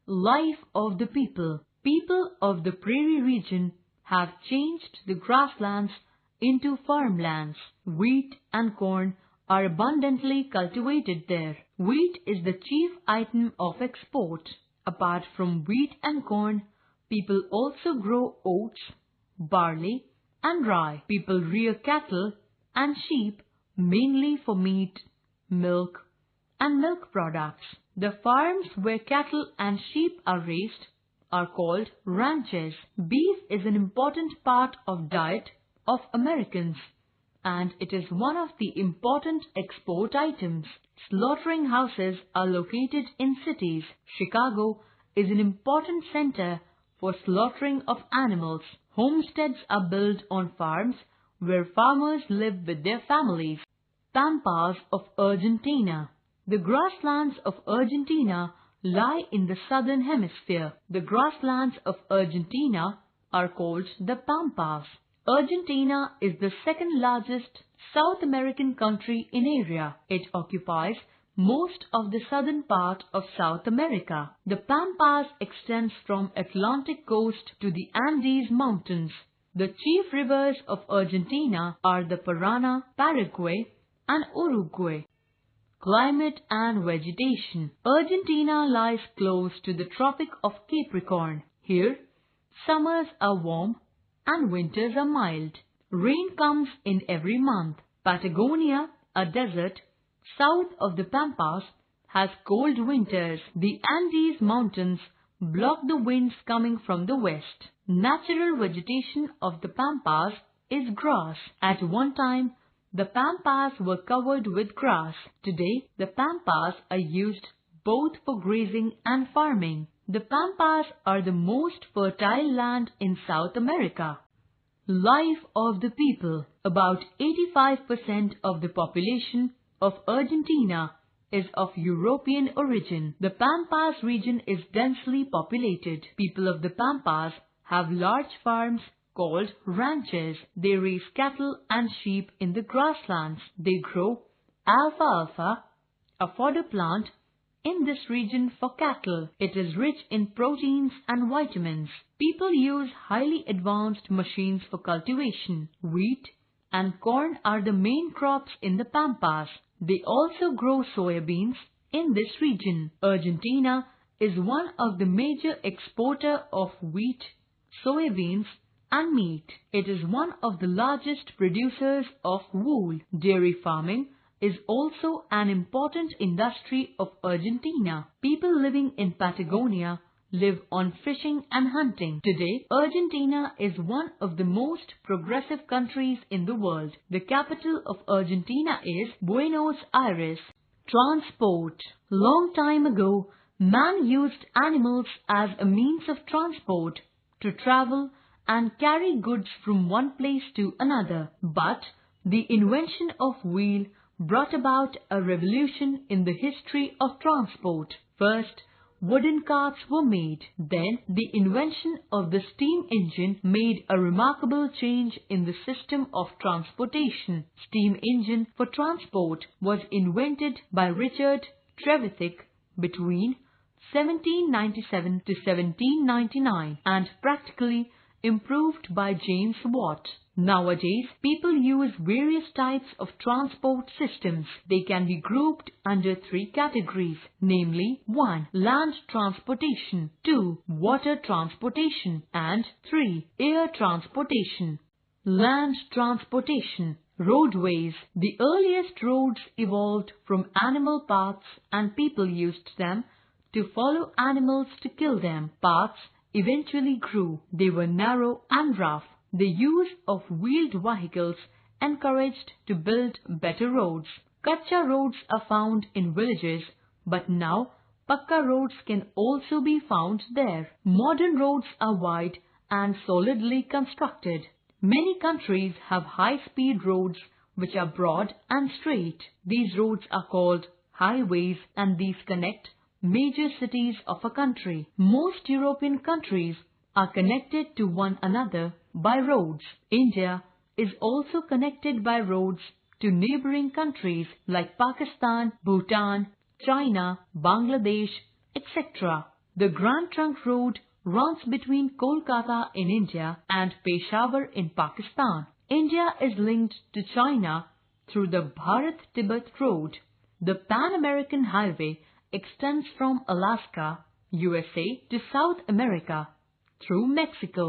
Life of the people. People of the prairie region have changed the grasslands into farmlands. Wheat and corn are abundantly cultivated there. Wheat is the chief item of export. Apart from wheat and corn, people also grow oats, barley, and rye. People rear cattle and sheep mainly for meat, milk, and milk products. The farms where cattle and sheep are raised are called ranches. Beef is an important part of diet of Americans, and it is one of the important export items. Slaughtering houses are located in cities. Chicago is an important center for slaughtering of animals. Homesteads are built on farms where farmers live with their families. Pampas of Argentina. The grasslands of Argentina lie in the southern hemisphere. The grasslands of Argentina are called the Pampas. Argentina is the second largest South American country in area. It occupies most of the southern part of South America. The Pampas extends from Atlantic coast to the Andes Mountains. The chief rivers of Argentina are the Paraná, Paraguay, and Uruguay. Climate and vegetation. Argentina lies close to the Tropic of Capricorn. Here, summers are warm and winters are mild. Rain comes in every month. Patagonia, a desert south of the Pampas, has cold winters. The Andes Mountains block the winds coming from the west. Natural vegetation of the Pampas is grass. At one time, the Pampas were covered with grass. Today, the Pampas are used both for grazing and farming. The Pampas are the most fertile land in South America. Life of the people. About 85% of the population of Argentina is of European origin. The Pampas region is densely populated. People of the Pampas have large farms called ranches. They raise cattle and sheep in the grasslands. They grow alfalfa, a fodder plant, in this region for cattle. It is rich in proteins and vitamins. People use highly advanced machines for cultivation. Wheat and corn are the main crops in the Pampas. They also grow soybeans in this region. Argentina is one of the major exporter of wheat, soybeans, and meat. It is one of the largest producers of wool. Dairy farming is also an important industry of Argentina. People living in Patagonia live on fishing and hunting. Today, Argentina is one of the most progressive countries in the world. The capital of Argentina is Buenos Aires. Transport. Long time ago, man used animals as a means of transport to travel and carry goods from one place to another. But the invention of wheel brought about a revolution in the history of transport. First, wooden carts were made. Then, the invention of the steam engine made a remarkable change in the system of transportation. Steam engine for transport was invented by Richard Trevithick between 1797 to 1799 and practically improved by James Watt. Nowadays, people use various types of transport systems. They can be grouped under three categories, namely 1. Land transportation, 2. Water transportation, and 3. Air transportation. Land transportation. Roadways. The earliest roads evolved from animal paths and people used them to follow animals to kill them. Paths eventually grew. They were narrow and rough. The use of wheeled vehicles encouraged to build better roads. Kacha roads are found in villages, but now Pakka roads can also be found there. Modern roads are wide and solidly constructed. Many countries have high-speed roads which are broad and straight. These roads are called highways, and these connect major cities of a country. Most European countries are connected to one another by roads. India is also connected by roads to neighboring countries like Pakistan, Bhutan, China, Bangladesh, etc. The Grand Trunk Road runs between Kolkata in India and Peshawar in Pakistan. India is linked to China through the Bharat-Tibet Road. The Pan-American Highway extends from Alaska, USA to South America through Mexico.